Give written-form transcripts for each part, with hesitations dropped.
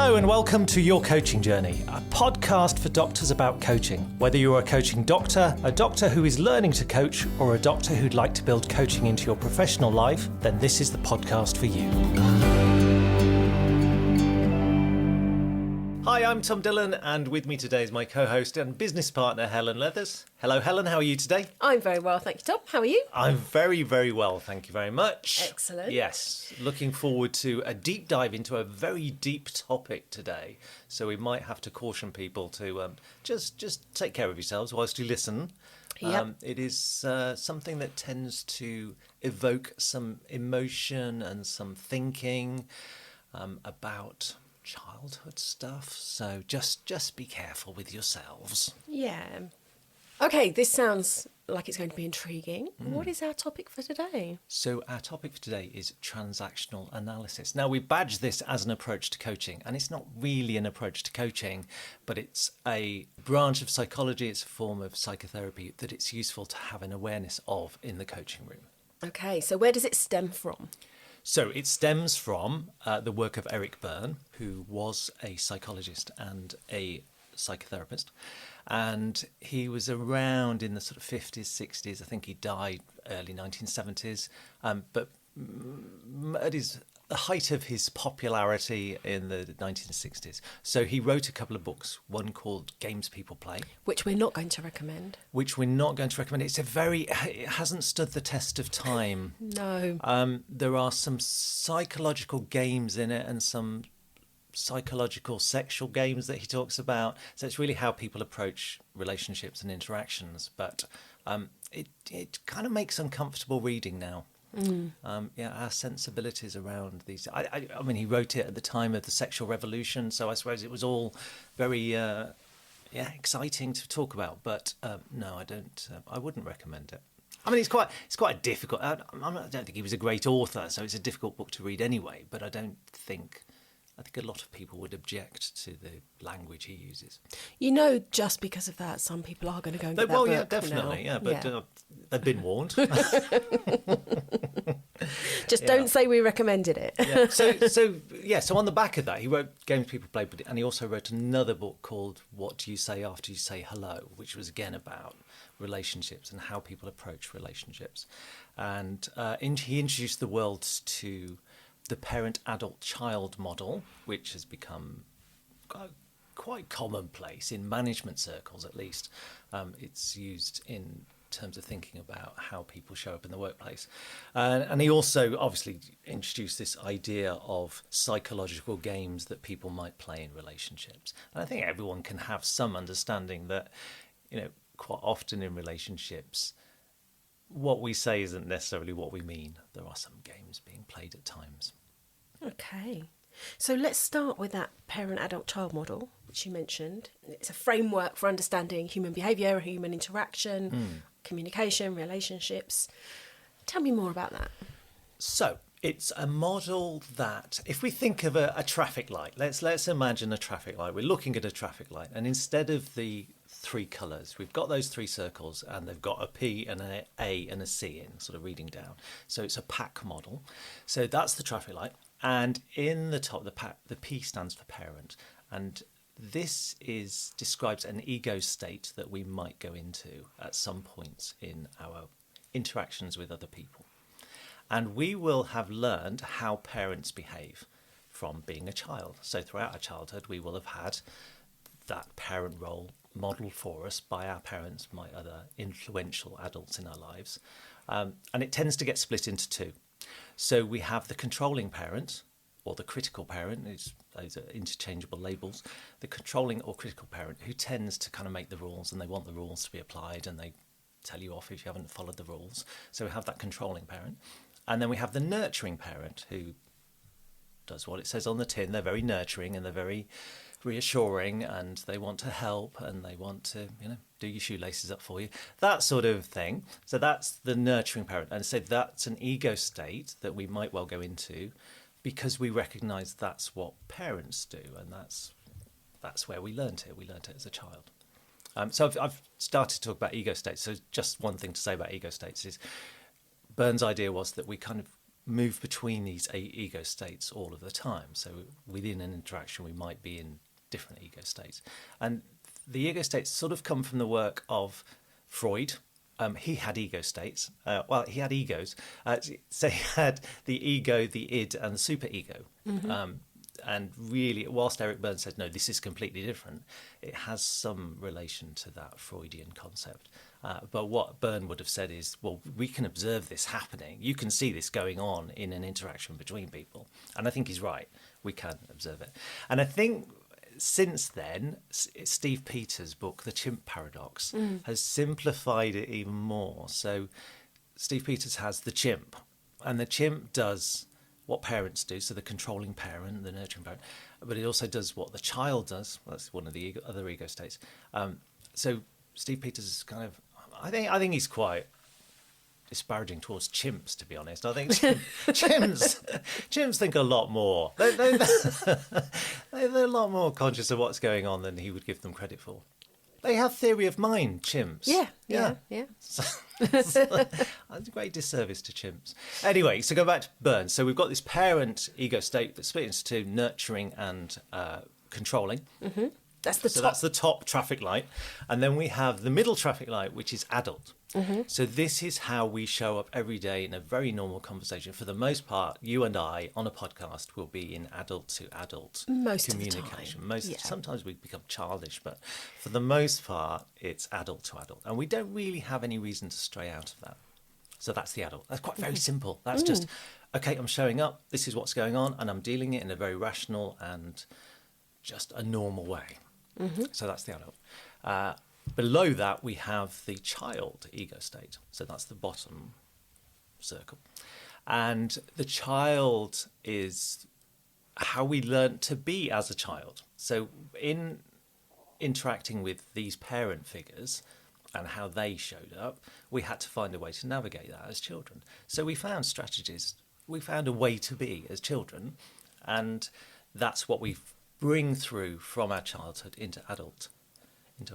Hello and welcome to Your Coaching Journey, a podcast for doctors about coaching. Whether you're a coaching doctor, a doctor who is learning to coach, or a doctor who'd like to build coaching into your professional life, then this is the podcast for you. Hi, I'm Tom Dillon, and with me today is my co-host and business partner, Helen Leathers. Hello, Helen. How are you today? I'm very well, thank you, Tom. How are you? I'm very, very well. Thank you very much. Excellent. Yes. Looking forward to a deep dive into a very deep topic today. So we might have to caution people to just take care of yourselves whilst you listen. Yep. It is something that tends to evoke some emotion and some thinking about childhood stuff, so just be careful with yourselves. Yeah. Okay, this sounds like it's going to be intriguing. What is our topic for today? So our topic for today is transactional analysis. Now, we badge this as an approach to coaching, and it's not really an approach to coaching, but it's a branch of psychology, it's a form of psychotherapy that it's useful to have an awareness of in the coaching room. Okay, so where does it stem from? So it stems from the work of Eric Berne, who was a psychologist and a psychotherapist. And he was around in the sort of 50s, 60s. I think he died early 1970s. But at the height of his popularity in the 1960s. So he wrote a couple of books, one called Games People Play. Which we're not going to recommend. It hasn't stood the test of time. No. There are some psychological games in it and some psychological sexual games that he talks about. So it's really how people approach relationships and interactions. But it kind of makes uncomfortable reading now. Our sensibilities around these. I mean, he wrote it at the time of the sexual revolution, so I suppose it was all very exciting to talk about. But no, I don't. I wouldn't recommend it. I mean, it's quite difficult. I don't think he was a great author, so it's a difficult book to read anyway. But I think a lot of people would object to the language he uses. You know, just because of that, some people are going to go and get that book. Yeah, definitely, now. But they've been warned. Just don't say we recommended it. So on the back of that, he wrote Games People Play, and he also wrote another book called What Do You Say After You Say Hello, which was again about relationships and how people approach relationships. And he introduced the world to the parent-adult-child model, which has become quite commonplace in management circles, at least. It's used in terms of thinking about how people show up in the workplace. And he also obviously introduced this idea of psychological games that people might play in relationships. And I think everyone can have some understanding that, quite often in relationships, what we say isn't necessarily what we mean. There are some games being played at times. Okay. So let's start with that parent-adult-child model, which you mentioned. It's a framework for understanding human behaviour, human interaction, communication, relationships. Tell me more about that. So it's a model that, if we think of a traffic light, let's imagine a traffic light. We're looking at a traffic light, and instead of the three colours, we've got those three circles, and they've got a P and an A and a C in, sort of reading down. So it's a pack model. So that's the traffic light. And in the top, the P stands for parent. And this describes an ego state that we might go into at some points in our interactions with other people. And we will have learned how parents behave from being a child. So throughout our childhood, we will have had that parent role modelled for us by our parents, by other influential adults in our lives. And it tends to get split into two. So we have the controlling parent, or the critical parent, those are interchangeable labels, the controlling or critical parent who tends to kind of make the rules, and they want the rules to be applied, and they tell you off if you haven't followed the rules. So we have that controlling parent. And then we have the nurturing parent who does what it says on the tin. They're very nurturing and they're very reassuring, and they want to help, and they want to, do your shoelaces up for you, that sort of thing. So that's the nurturing parent. And so that's an ego state that we might well go into because we recognise that's what parents do, and that's where we learnt it. We learnt it as a child. So I've started to talk about ego states. So just one thing to say about ego states is Berne's idea was that we kind of move between these ego states all of the time. So within an interaction, we might be in different ego states. And the ego states sort of come from the work of Freud. He had ego states. He had egos. So he had the ego, the id, and the superego. And really, whilst Eric Berne said, no, this is completely different, it has some relation to that Freudian concept. But what Berne would have said is, well, we can observe this happening. You can see this going on in an interaction between people. And I think he's right. We can observe it. And I think since then, Steve Peters' book, The Chimp Paradox, has simplified it even more. So Steve Peters has the chimp, and the chimp does what parents do, so the controlling parent, the nurturing parent, but it also does what the child does. Well, that's one of the other ego states. So Steve Peters is kind of, I think he's quite disparaging towards chimps, to be honest. I think chimps think a lot more. They're a lot more conscious of what's going on than he would give them credit for. They have theory of mind, chimps. Yeah. That's a great disservice to chimps. Anyway, so go back to Berne. So we've got this parent ego state that's split into two, nurturing and controlling. That's the So top. that's the top traffic light. And then we have the middle traffic light, which is adult. So this is how we show up every day in a very normal conversation. For the most part, you and I on a podcast will be in adult to adult Most of the communication. time, yeah. Sometimes we become childish, but for the most part, it's adult to adult. And we don't really have any reason to stray out of that. So that's the adult. That's quite very simple. That's just, okay, I'm showing up, this is what's going on, and I'm dealing it in a very rational and just a normal way. So that's the adult. Below that, we have the child ego state. So that's the bottom circle. And the child is how we learn to be as a child. So in interacting with these parent figures and how they showed up, we had to find a way to navigate that as children. So we found strategies. We found a way to be as children. And that's what we bring through from our childhood into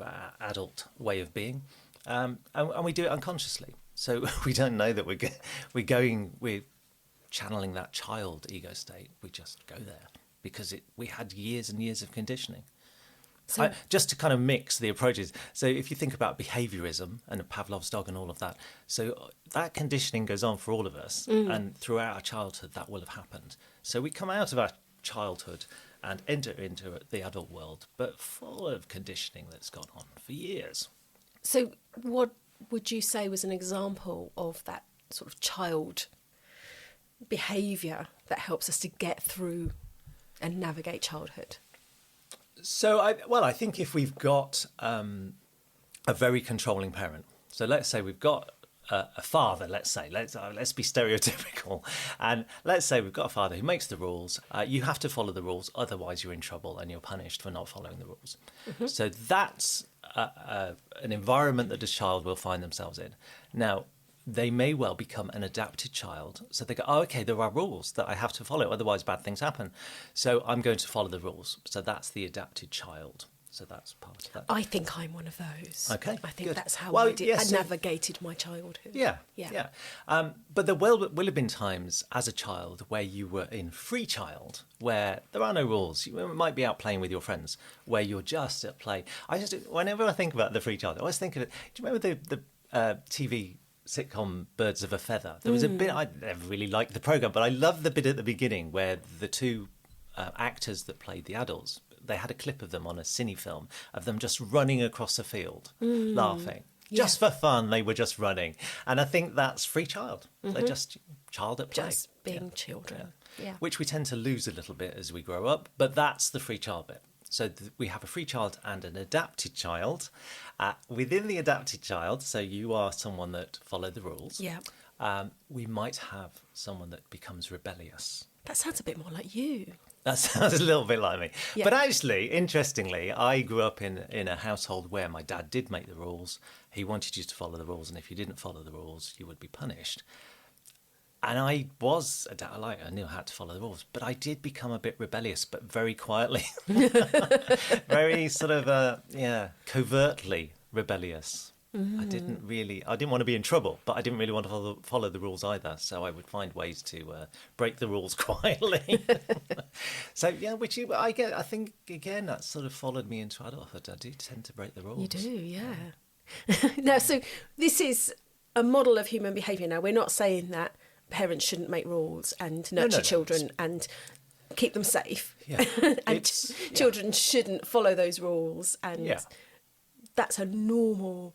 our adult way of being, and we do it unconsciously. So we don't know that we're channeling that child ego state. We just go there because we had years and years of conditioning. So, Just to kind of mix the approaches. So if you think about behaviorism and Pavlov's dog and all of that, so that conditioning goes on for all of us, and throughout our childhood that will have happened. So we come out of our childhood and enter into the adult world, but full of conditioning that's gone on for years. so what would you say was an example of that sort of child behaviour that helps us to get through and navigate childhood? So, I think if we've got a very controlling parent, so let's say we've got a father, let's be stereotypical, and let's say we've got a father who makes the rules. You have to follow the rules, otherwise you're in trouble and you're punished for not following the rules. So that's an environment that a child will find themselves in. Now, they may well become an adapted child. So they go, oh, okay, there are rules that I have to follow, otherwise bad things happen. So I'm going to follow the rules. So that's the adapted child. So that's part of that. I think I'm one of those. Okay, I think good. that's how Well, I did. yes, I navigated my childhood. Yeah. But there will have been times as a child where you were in free child, where there are no rules. You might be out playing with your friends, where you're just at play. Whenever I think about the free child, I always think of it. Do you remember the TV sitcom Birds of a Feather? There was a bit, I never really liked the programme, but I loved the bit at the beginning where the two actors that played the adults, they had a clip of them on a cine film of them just running across a field, laughing. Just for fun, they were just running. And I think that's free child. They're just child at play. Just being children. Yeah. Which we tend to lose a little bit as we grow up, but that's the free child bit. So we have a free child and an adapted child. Within the adapted child, so you are someone that followed the rules. Yeah. We might have someone that becomes rebellious. That sounds a bit more like you. That sounds a little bit like me. Yeah. But actually, interestingly, I grew up in a household where my dad did make the rules. He wanted you to follow the rules, and if you didn't follow the rules, you would be punished. And I was I knew how to follow the rules, but I did become a bit rebellious, but very quietly. Very sort of, covertly rebellious. I didn't want to be in trouble, but I didn't really want to follow the rules either. So I would find ways to break the rules quietly. So yeah, I think again that sort of followed me into adulthood. I do tend to break the rules. You do, yeah. Now, so this is a model of human behaviour. Now, we're not saying that parents shouldn't make rules and nurture children and keep them safe. Yeah. And children shouldn't follow those rules. And that's a normal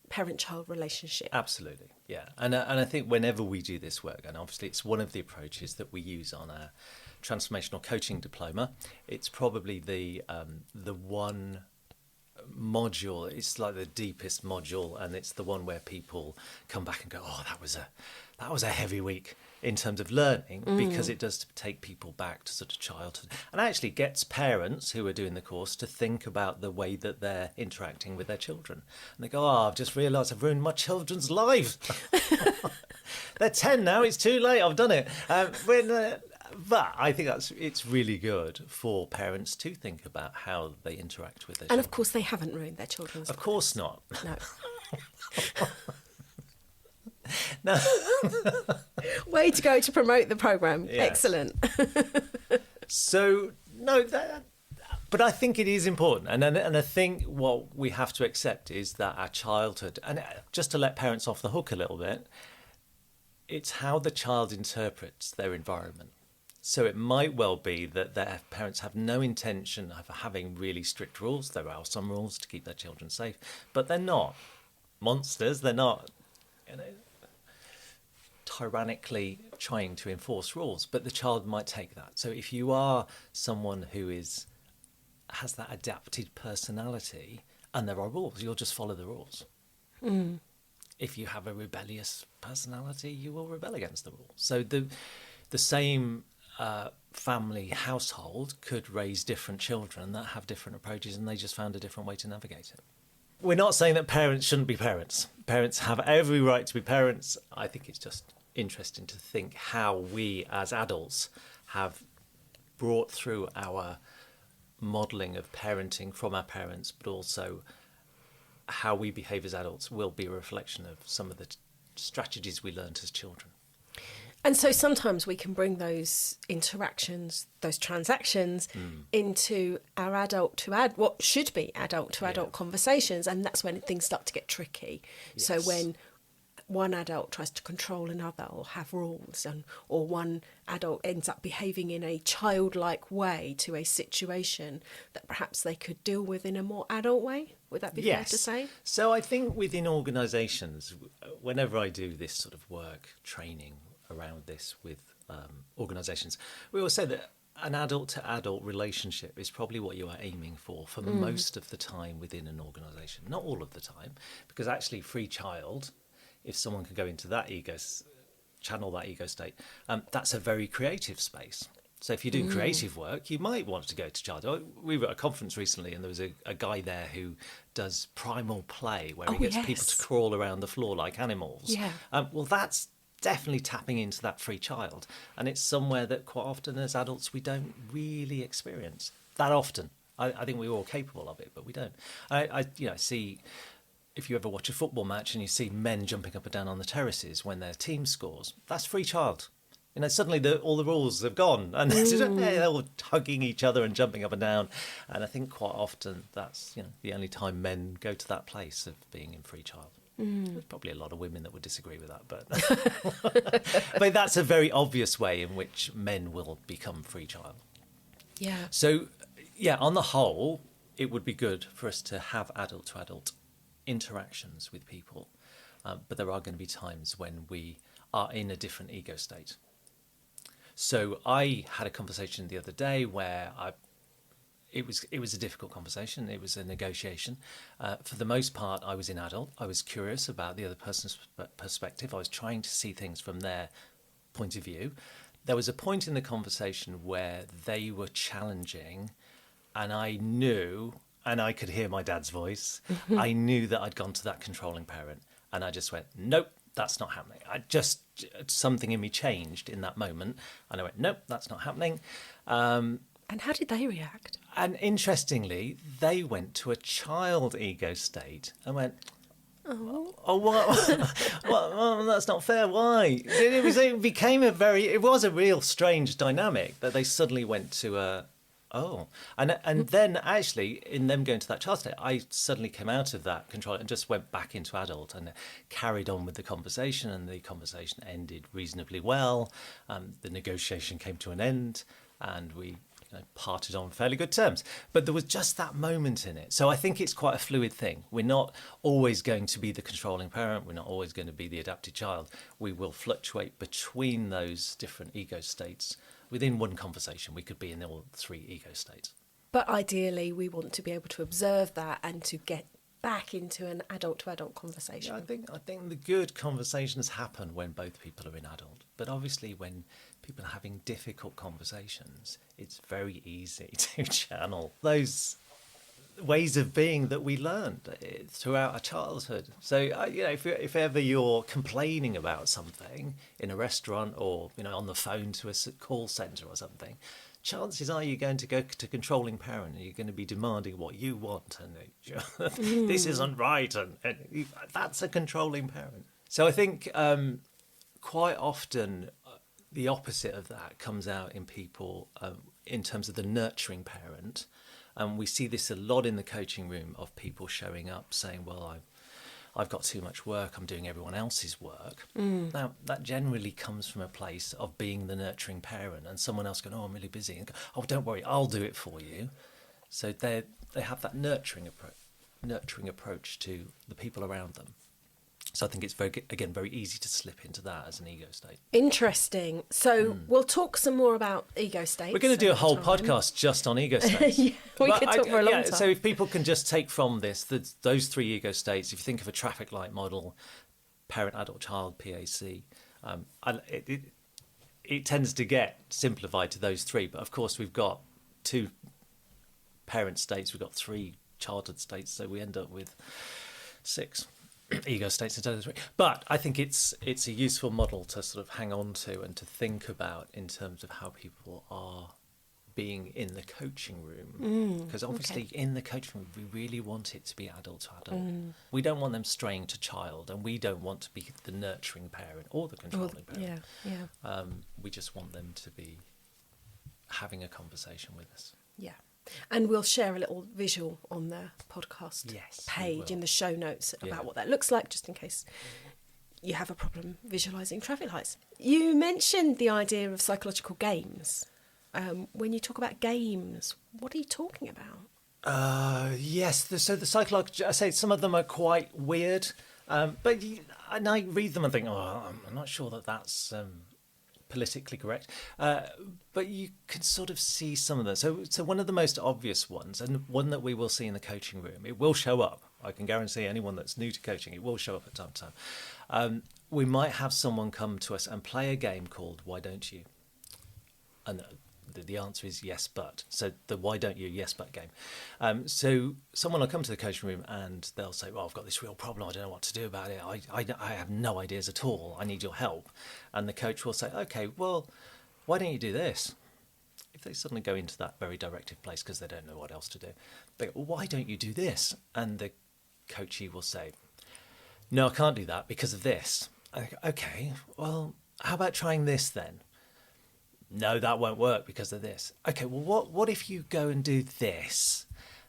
parent-child relationship. Absolutely, yeah. And I think whenever we do this work, and obviously it's one of the approaches that we use on our transformational coaching diploma, it's probably the one module, it's like the deepest module, and it's the one where people come back and go, oh, that was a heavy week in terms of learning, because it does take people back to sort of childhood, and actually gets parents who are doing the course to think about the way that they're interacting with their children. And they go, oh, I've just realised I've ruined my children's lives. They're 10 now, it's too late, I've done it. But I think it's really good for parents to think about how they interact with their children. And of course they haven't ruined their children's lives. Of course not. No. No. Way to go to promote the programme. Yes. Excellent. So, no, but I think it is important. And I think what we have to accept is that our childhood, and just to let parents off the hook a little bit, it's how the child interprets their environment. So it might well be that their parents have no intention of having really strict rules. There are some rules to keep their children safe, but they're not monsters. They're not, tyrannically trying to enforce rules, but the child might take that. So if you are someone who has that adapted personality and there are rules, you'll just follow the rules. If you have a rebellious personality, you will rebel against the rules. So the same family household could raise different children that have different approaches, and they just found a different way to navigate it. We're not saying that parents shouldn't be parents. Parents have every right to be parents. I think it's just interesting to think how we as adults have brought through our modelling of parenting from our parents, but also how we behave as adults will be a reflection of some of the strategies we learned as children. And so sometimes we can bring those interactions, those transactions into our what should be adult to adult conversations. And that's when things start to get tricky. Yes. So when one adult tries to control another or have rules, or one adult ends up behaving in a childlike way to a situation that perhaps they could deal with in a more adult way. Would that be fair to say? So I think within organisations, whenever I do this sort of work, training around this with organisations, we always say that an adult-to-adult relationship is probably what you are aiming for most of the time within an organisation. Not all of the time, because actually free child, if someone can go into that channel that ego state, that's a very creative space. So if you're doing creative work, you might want to go to child. We were at a conference recently, and there was a guy there who does primal play, where he gets people to crawl around the floor like animals. Yeah. Well, that's definitely tapping into that free child, and it's somewhere that quite often as adults we don't really experience that often. I think we're all capable of it, but we don't. I see, if you ever watch a football match and you see men jumping up and down on the terraces when their team scores, that's free child. Suddenly all the rules have gone, and they're all hugging each other and jumping up and down. And I think quite often that's the only time men go to that place of being in free child. There's probably a lot of women that would disagree with that, but that's a very obvious way in which men will become free child. Yeah. So, on the whole, it would be good for us to have adult-to-adult interactions with people, but there are going to be times when we are in a different ego state. So I had a conversation the other day where it was a difficult conversation. It was a negotiation. For the most part, I was in adult. I was curious about the other person's perspective. I was trying to see things from their point of view. There was a point in the conversation where they were challenging, and I knew, and I could hear my dad's voice, I knew that I'd gone to that controlling parent, and I just went, nope, that's not happening. Something in me changed in that moment, and I went, nope, that's not happening. And how did they react? And interestingly, they went to a child ego state and went, Oh, what? Well, that's not fair. Why? It was a real strange dynamic that they suddenly went to a, oh. And then actually, in them going to that child state, I suddenly came out of that control and just went back into adult and carried on with the conversation, and the conversation ended reasonably well. The negotiation came to an end, and we parted on fairly good terms. But there was just that moment in it. So I think it's quite a fluid thing. We're not always going to be the controlling parent. We're not always going to be the adapted child. We will fluctuate between those different ego states. Within one conversation, we could be in all three ego states. But ideally, we want to be able to observe that and to get back into an adult-to-adult conversation. Yeah, I think the good conversations happen when both people are in adult. But obviously, when people are having difficult conversations, it's very easy to channel those ways of being that we learned throughout our childhood. So, if ever you're complaining about something in a restaurant or, on the phone to a call centre or something, chances are you're going to go to controlling parent and you're going to be demanding what you want, and this isn't right, and that's a controlling parent. So I think quite often the opposite of that comes out in people in terms of the nurturing parent. And we see this a lot in the coaching room of people showing up saying, well, I've got too much work, I'm doing everyone else's work. Now, that generally comes from a place of being the nurturing parent, and someone else going, oh, I'm really busy. And go, oh, don't worry, I'll do it for you. So they have that nurturing approach to the people around them. So I think it's very easy to slip into that as an ego state. Interesting. So we'll talk some more about ego states. We're going to do a whole podcast just on ego states. Yeah, we could talk for a long time. So if people can just take from this those three ego states, if you think of a traffic light model, parent, adult, child, PAC, it tends to get simplified to those three. But of course, we've got two parent states, we've got three childhood states, so we end up with 6 ego states instead of 3. But I think it's a useful model to sort of hang on to and to think about in terms of how people are being in the coaching room. Because obviously in the coaching room, we really want it to be adult to adult. We don't want them straying to child, and we don't want to be the nurturing parent or the controlling parent. Yeah. We just want them to be having a conversation with us. Yeah. And we'll share a little visual on the podcast page in the show notes about what that looks like, just in case you have a problem visualising traffic lights. You mentioned the idea of psychological games. When you talk about games, what are you talking about? Yes, so the psychological, I say some of them are quite weird, but and I read them and think, I'm not sure that's politically correct, but you can sort of see some of them. So one of the most obvious ones, and one that we will see in the coaching room, it will show up. I can guarantee anyone that's new to coaching, it will show up at time to time. We might have someone come to us and play a game called Why Don't You? And the answer is yes, but. So the why don't you, yes, but game. So someone will come to the coaching room and they'll say, well, I've got this real problem. I don't know what to do about it. I have no ideas at all. I need your help. And the coach will say, okay, well, why don't you do this? If they suddenly go into that very directive place because they don't know what else to do, they go, well, why don't you do this? And the coachee will say, no, I can't do that because of this. I go, okay, well, how about trying this then? No, that won't work because of this. Okay, well, what if you go and do this?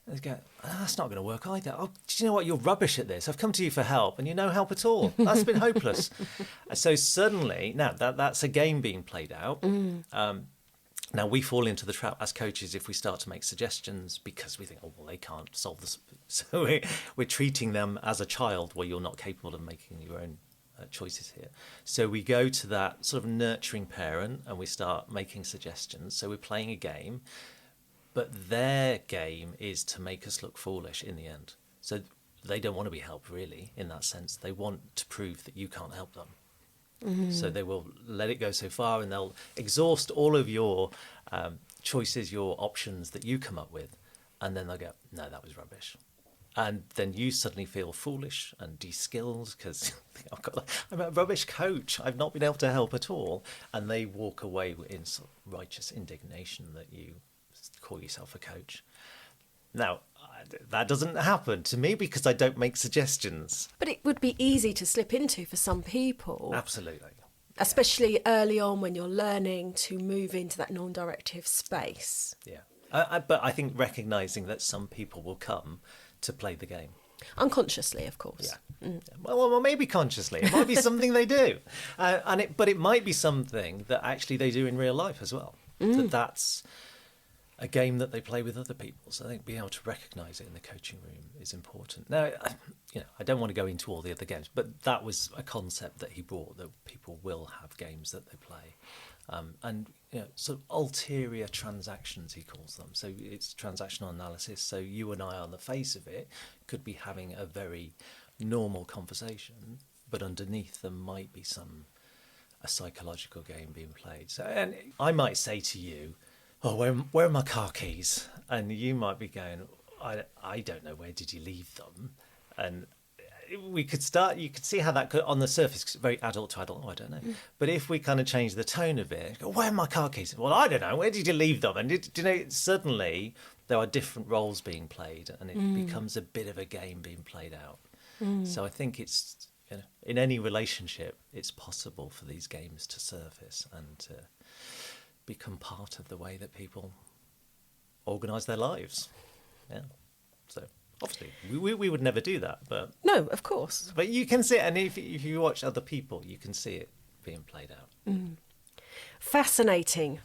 And they go, that's not going to work either. Oh, do you know what? You're rubbish at this. I've come to you for help, and you're no help at all. That's been hopeless. So suddenly, now that's a game being played out. Now we fall into the trap as coaches if we start to make suggestions because we think, oh, well, they can't solve this. So we're treating them as a child where you're not capable of making your own choices here. So we go to that sort of nurturing parent and we start making suggestions. So we're playing a game, but their game is to make us look foolish in the end. So they don't want to be helped really in that sense. They want to prove that you can't help them. So they will let it go so far and they'll exhaust all of your choices, your options that you come up with. And then they'll go, no, that was rubbish. And then you suddenly feel foolish and de-skilled because I'm a rubbish coach. I've not been able to help at all. And they walk away in sort of righteous indignation that you call yourself a coach. Now, that doesn't happen to me because I don't make suggestions. But it would be easy to slip into for some people. Absolutely. Especially early on when you're learning to move into that non-directive space. Yeah. But I think recognising that some people will come to play the game. Unconsciously, of course. Yeah. Well, maybe consciously. It might be something they do. But it might be something that actually they do in real life as well. That's a game that they play with other people. So I think being able to recognise it in the coaching room is important. Now, I don't want to go into all the other games, but that was a concept that he brought, that people will have games that they play. And sort of ulterior transactions, he calls them. So it's transactional analysis. So you and I, on the face of it, could be having a very normal conversation, but underneath there might be a psychological game being played. So, and I might say to you, "Oh, where are my car keys?" And you might be going, "I don't know. Where did you leave them?" And we could start. You could see how that could, on the surface, 'cause it's very adult to adult. Oh, I don't know. But if we kind of change the tone of it, go, "Where are my car keys?" Well, I don't know. Where did you leave them? And suddenly there are different roles being played, and it becomes a bit of a game being played out. So I think it's in any relationship, it's possible for these games to surface and to become part of the way that people organise their lives. Yeah. So obviously we would never do that, but No, of course. But you can see it, and if you watch other people, you can see it being played out. Fascinating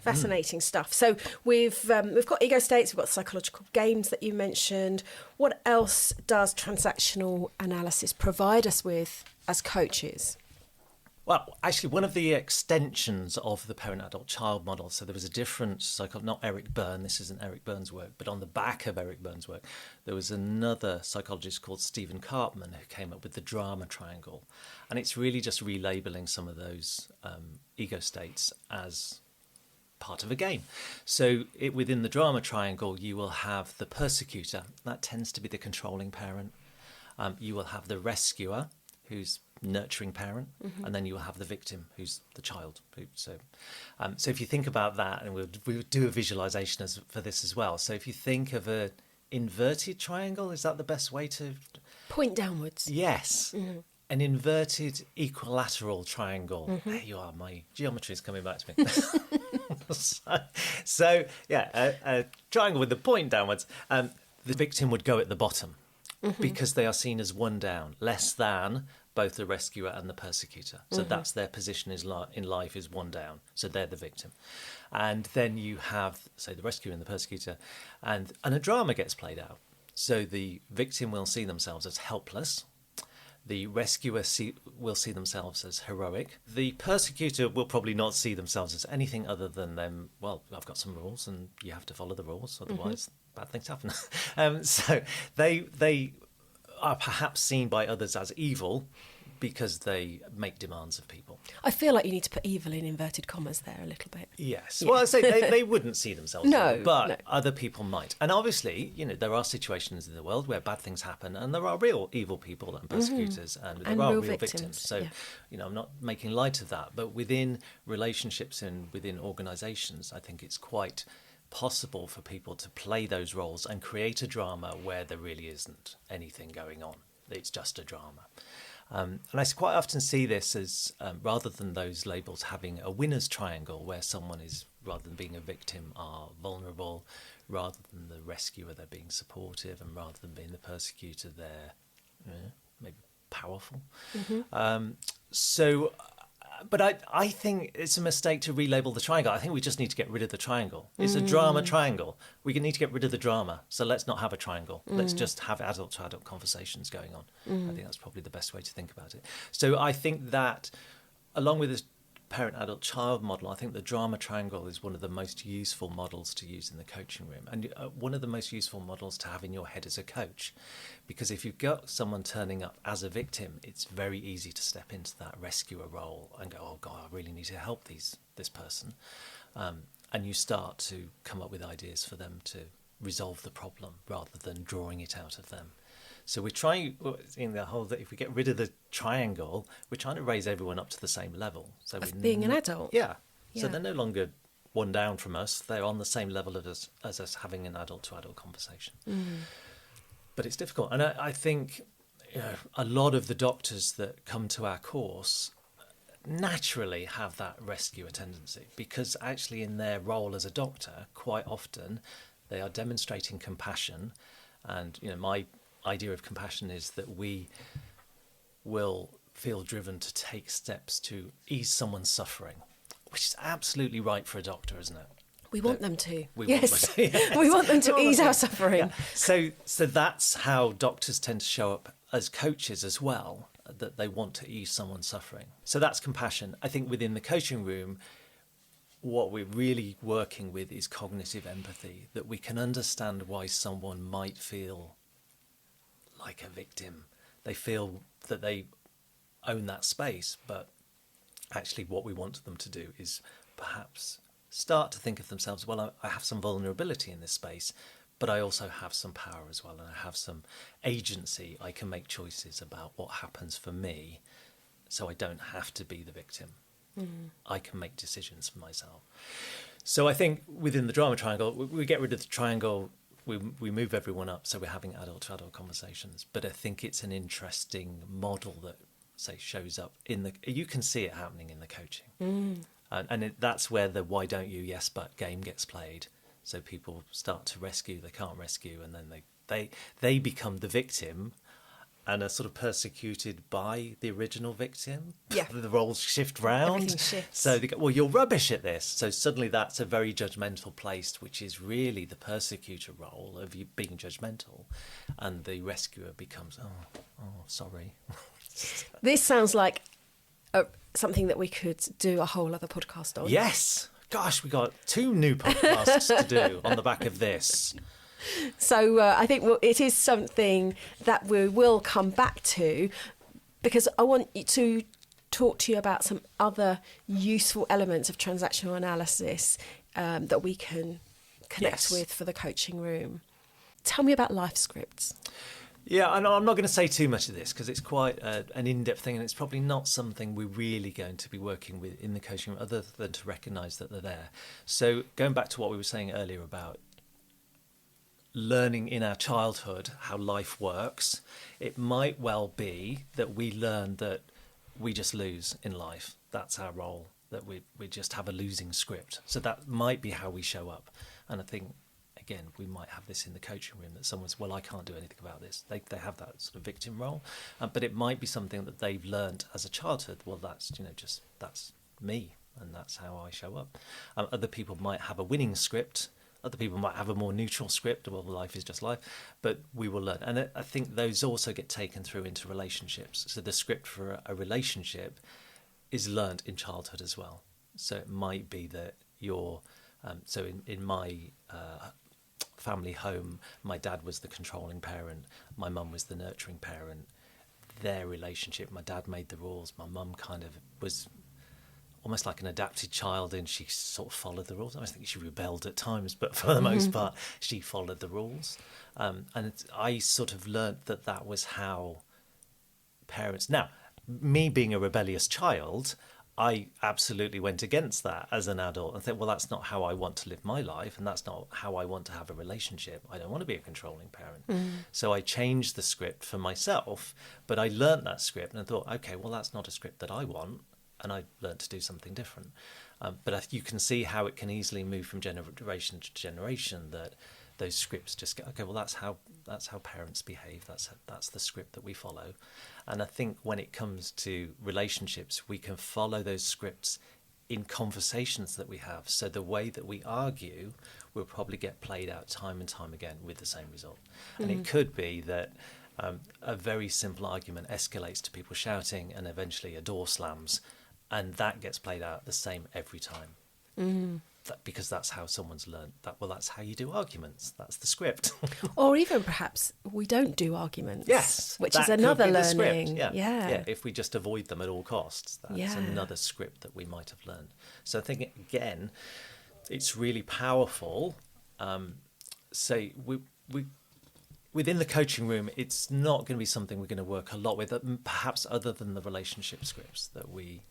stuff. So we've got ego states, we've got psychological games that you mentioned. What else does transactional analysis provide us with as coaches? Well, actually, one of the extensions of the parent-adult-child model, so there was a different psychologist, not Eric Berne, this isn't Eric Berne's work, but on the back of Eric Berne's work, there was another psychologist called Stephen Karpman who came up with the drama triangle. And it's really just relabeling some of those ego states as part of a game. So within the drama triangle, you will have the persecutor, that tends to be the controlling parent. You will have the rescuer, who's nurturing parent, and then you will have the victim, who's the child. So if you think about that, and we'll do a visualization for this as well. So if you think of an inverted triangle, is that the best way to Point downwards. Yes. An inverted equilateral triangle. There you are, my geometry is coming back to me. so a triangle with the point downwards. The victim would go at the bottom because they are seen as one down, less than both the rescuer and the persecutor. So that's their position in life is one down. So they're the victim. And then you have, say, the rescuer and the persecutor, and a drama gets played out. So the victim will see themselves as helpless. The rescuer will see themselves as heroic. The persecutor will probably not see themselves as anything other than them. Well, I've got some rules and you have to follow the rules, otherwise bad things happen. So they are perhaps seen by others as evil because they make demands of people. I feel like you need to put evil in inverted commas there a little bit. Yes. Yeah. Well, I say they wouldn't see themselves no, but no. Other people might. And obviously, there are situations in the world where bad things happen and there are real evil people and persecutors and there are real victims. So, I'm not making light of that. But within relationships and within organisations, I think it's quite possible for people to play those roles and create a drama where there really isn't anything going on. It's just a drama. And I quite often see this as, rather than those labels, having a winner's triangle where someone is, rather than being a victim, are vulnerable, rather than the rescuer, they're being supportive, and rather than being the persecutor, they're maybe powerful. But I think it's a mistake to relabel the triangle. I think we just need to get rid of the triangle. It's a drama triangle. We need to get rid of the drama. So let's not have a triangle. Let's just have adult-to-adult conversations going on. I think that's probably the best way to think about it. So I think that, along with this parent-adult-child model, I think the drama triangle is one of the most useful models to use in the coaching room, and one of the most useful models to have in your head as a coach, because if you've got someone turning up as a victim, it's very easy to step into that rescuer role and go, oh God, I really need to help this person, and you start to come up with ideas for them to resolve the problem rather than drawing it out of them. So we're trying, in the whole, that if we get rid of the triangle, we're trying to raise everyone up to the same level. So of being an adult. Yeah. So they're no longer one down from us. They're on the same level as us having an adult-to-adult conversation. But it's difficult. And I think a lot of the doctors that come to our course naturally have that rescuer tendency, because actually in their role as a doctor, quite often they are demonstrating compassion. And my idea of compassion is that we will feel driven to take steps to ease someone's suffering, which is absolutely right for a doctor, isn't it? We want them to. We Yes. want yes. We want them to ease our suffering. Yeah. So that's how doctors tend to show up as coaches as well, that they want to ease someone's suffering. So that's compassion. I think within the coaching room, what we're really working with is cognitive empathy, that we can understand why someone might feel like a victim. They feel that they own that space, but actually what we want them to do is perhaps start to think of themselves, well, I have some vulnerability in this space, but I also have some power as well, and I have some agency. I can make choices about what happens for me, so I don't have to be the victim. I can make decisions for myself. So I think within the drama triangle, we get rid of the triangle, we move everyone up, so we're having adult-to-adult conversations. But I think it's an interesting model that, say, shows up you can see it happening in the coaching. And that's where the why don't you, yes but game gets played. So people start to rescue, they can't rescue, and then they become the victim and are sort of persecuted by the original victim. Yeah. The roles shift round. Everything shifts. So they go, well, you're rubbish at this. So suddenly that's a very judgmental place, which is really the persecutor role of you being judgmental. And the rescuer becomes, oh, sorry. This sounds like something that we could do a whole other podcast on. Yes. Gosh, we got 2 new podcasts to do on the back of this. So I think it is something that we will come back to, because I want you to talk to you about some other useful elements of transactional analysis that we can connect with for the coaching room. Tell me about life scripts. Yeah, and I'm not going to say too much of this because it's quite an in-depth thing, and it's probably not something we're really going to be working with in the coaching room other than to recognise that they're there. So going back to what we were saying earlier about learning in our childhood how life works, it might well be that we learn that we just lose in life. That's our role, that we just have a losing script. So that might be how we show up. And I think, again, we might have this in the coaching room, that someone's, well, I can't do anything about this. They have that sort of victim role. But it might be something that they've learned as a childhood. Well, that's, that's me, and that's how I show up. Other people might have a winning script. Other people might have a more neutral script. Well, life is just life. But we will learn. And I think those also get taken through into relationships. So the script for a relationship is learned in childhood as well. So it might be that you're... so in my... family home, my dad was the controlling parent, my mum was the nurturing parent. Their relationship, my dad made the rules, my mum kind of was almost like an adapted child, and she sort of followed the rules. I think she rebelled at times, but for the most part she followed the rules. And I sort of learnt that was how parents... Now, me being a rebellious child, I absolutely went against that as an adult and thought, well, that's not how I want to live my life, and that's not how I want to have a relationship. I don't want to be a controlling parent. So I changed the script for myself, but I learnt that script and I thought, okay, well, that's not a script that I want, and I learnt to do something different. But you can see how it can easily move from generation to generation, that those scripts just go, okay, well, that's how parents behave. That's the script that we follow. And I think when it comes to relationships, we can follow those scripts in conversations that we have. So the way that we argue will probably get played out time and time again with the same result. And it could be that a very simple argument escalates to people shouting, and eventually a door slams, and that gets played out the same every time. Because that's how someone's learned that. Well, that's how you do arguments. That's the script. Or even perhaps we don't do arguments. Yes, which that is another could be the learning. script. Yeah. If we just avoid them at all costs, that's another script that we might have learned. So I think, again, it's really powerful. So we within the coaching room, it's not going to be something we're going to work a lot with, perhaps other than the relationship scripts that we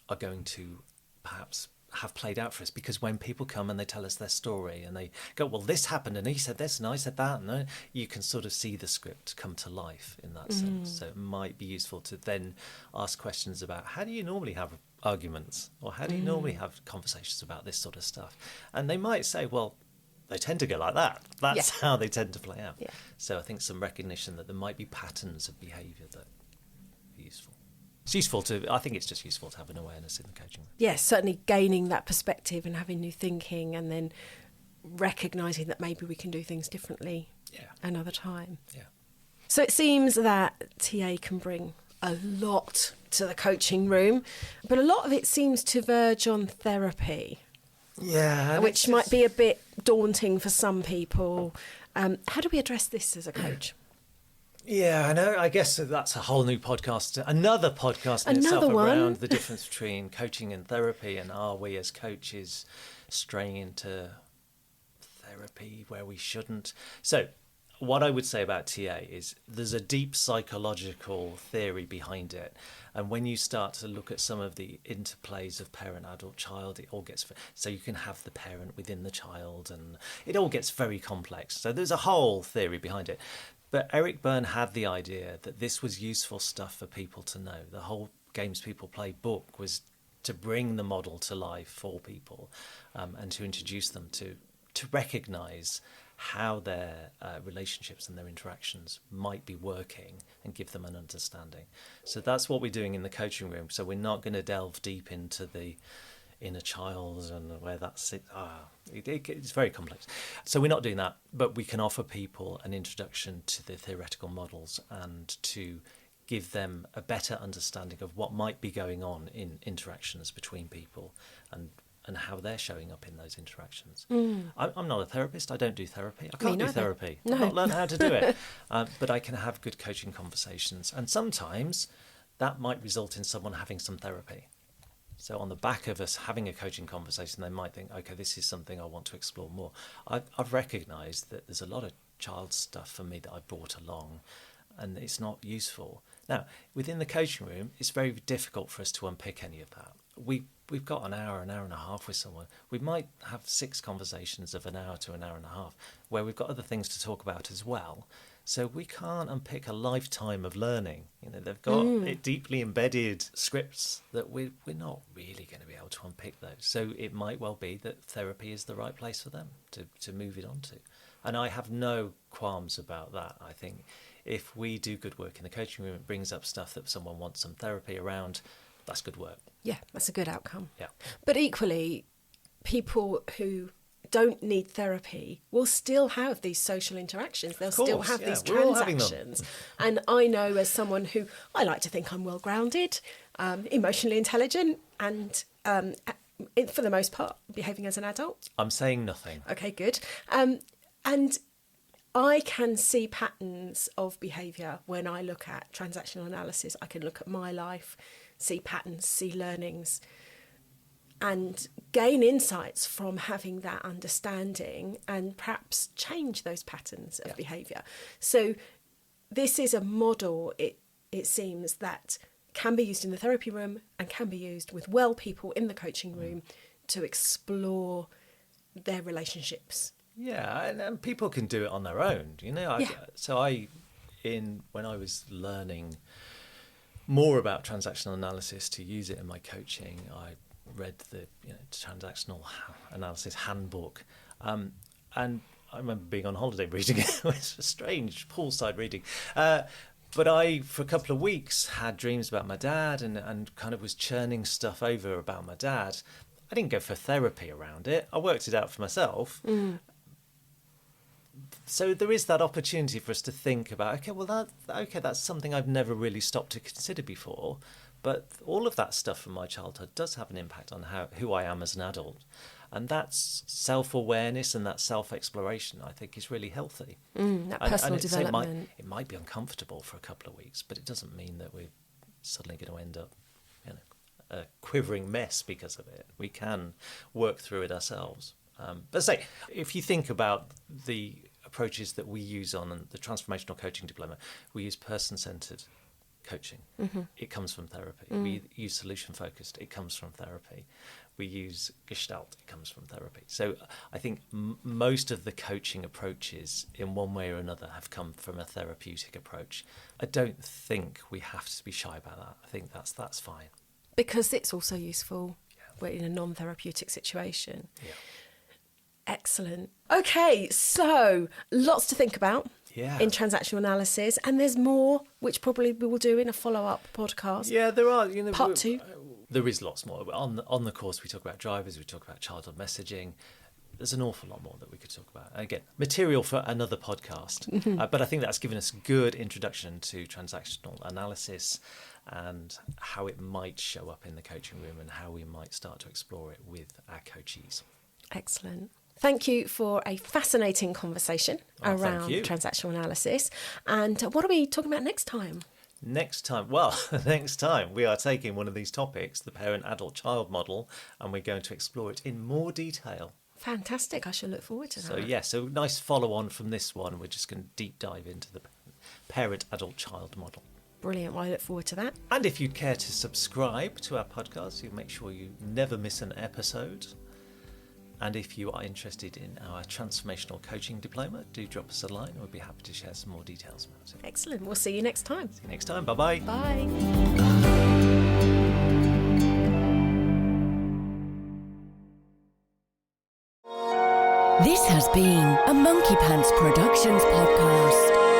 are going to perhaps have played out for us, because when people come and they tell us their story and they go, well, this happened and he said this and I said that, and you can sort of see the script come to life in that sense. So it might be useful to then ask questions about, how do you normally have arguments, or how do you normally have conversations about this sort of stuff? And they might say, well, they tend to go like that. That's how they tend to play out. Yeah. So I think some recognition that there might be patterns of behaviour that are useful. It's useful I think it's just useful to have an awareness in the coaching. Yes, certainly gaining that perspective and having new thinking, and then recognising that maybe we can do things differently another time. Yeah. So it seems that TA can bring a lot to the coaching room, but a lot of it seems to verge on therapy. Yeah. Which might be a bit daunting for some people. How do we address this as a coach? Yeah, I know. I guess that's a whole new podcast, another podcast in itself around the difference between coaching and therapy, and are we as coaches straying into therapy where we shouldn't? So what I would say about TA is there's a deep psychological theory behind it. And when you start to look at some of the interplays of parent, adult, child, it all gets... So you can have the parent within the child, and it all gets very complex. So there's a whole theory behind it. But Eric Berne had the idea that this was useful stuff for people to know. The whole Games People Play book was to bring the model to life for people, and to introduce them to recognise how their relationships and their interactions might be working, and give them an understanding. So that's what we're doing in the coaching room. So we're not going to delve deep into the inner child and where that sits. It's very complex. So we're not doing that, but we can offer people an introduction to the theoretical models and to give them a better understanding of what might be going on in interactions between people, and how they're showing up in those interactions. I'm not a therapist. I don't do therapy. I can't do therapy. I've not learned how to do it. But I can have good coaching conversations. And sometimes that might result in someone having some therapy. So on the back of us having a coaching conversation, they might think, okay, this is something I want to explore more. I've recognised that there's a lot of child stuff for me that I brought along, and it's not useful. Now, within the coaching room, it's very difficult for us to unpick any of that. We've got an hour and a half with someone. We might have 6 conversations of an hour to an hour and a half where we've got other things to talk about as well. So we can't unpick a lifetime of learning. They've got deeply embedded scripts that we're not really going to be able to unpick those. So it might well be that therapy is the right place for them to move it on to. And I have no qualms about that. I think if we do good work in the coaching room, it brings up stuff that someone wants some therapy around, that's good work. Yeah, that's a good outcome. Yeah. But equally, people who don't need therapy will still have these social interactions. They'll still have these transactions. And I know, as someone who, I like to think I'm well-grounded, emotionally intelligent, and for the most part, behaving as an adult. I'm saying nothing. Okay, good. And I can see patterns of behaviour when I look at transactional analysis. I can look at my life, see patterns, see learnings, and gain insights from having that understanding, and perhaps change those patterns of behaviour. So this is a model, it seems, that can be used in the therapy room and can be used with people in the coaching room to explore their relationships. Yeah, and people can do it on their own, So when I was learning more about transactional analysis to use it in my coaching, I read the Transactional Analysis handbook, and I remember being on holiday reading it. It was a strange poolside reading. But I, for a couple of weeks, had dreams about my dad and kind of was churning stuff over about my dad. I didn't go for therapy around it. I worked it out for myself. So there is that opportunity for us to think about, that's something I've never really stopped to consider before. But all of that stuff from my childhood does have an impact on who I am as an adult. And that's self-awareness and that self-exploration, I think, is really healthy. That personal development. It might be uncomfortable for a couple of weeks, but it doesn't mean that we're suddenly going to end up a quivering mess because of it. We can work through it ourselves. But if you think about the approaches that we use on the transformational coaching diploma, we use person-centered coaching. It comes from therapy. We use solution focused. It comes from therapy. We use Gestalt. It comes from therapy. So I think most of the coaching approaches in one way or another have come from a therapeutic approach. I don't think we have to be shy about that. I think that's fine. Because it's also useful in a non-therapeutic situation. Yeah. Excellent. Okay, so lots to think about in transactional analysis, and there's more, which probably we will do in a follow-up podcast. Yeah, there are. Part 2. There is lots more. On the course, we talk about drivers, we talk about childhood messaging. There's an awful lot more that we could talk about. Again, material for another podcast. But I think that's given us a good introduction to transactional analysis and how it might show up in the coaching room and how we might start to explore it with our coachees. Excellent. Thank you for a fascinating conversation around transactional analysis. And what are we talking about next time? Next time we are taking one of these topics, the parent-adult-child model, and we're going to explore it in more detail. Fantastic. I shall look forward to that. So nice follow-on from this one. We're just going to deep dive into the parent-adult-child model. Brilliant. Well, I look forward to that. And if you'd care to subscribe to our podcast, you make sure you never miss an episode. And if you are interested in our transformational coaching diploma, do drop us a line. We'll be happy to share some more details about it. Excellent. We'll see you next time. See you next time. Bye-bye. Bye. This has been a Monkey Pants Productions podcast.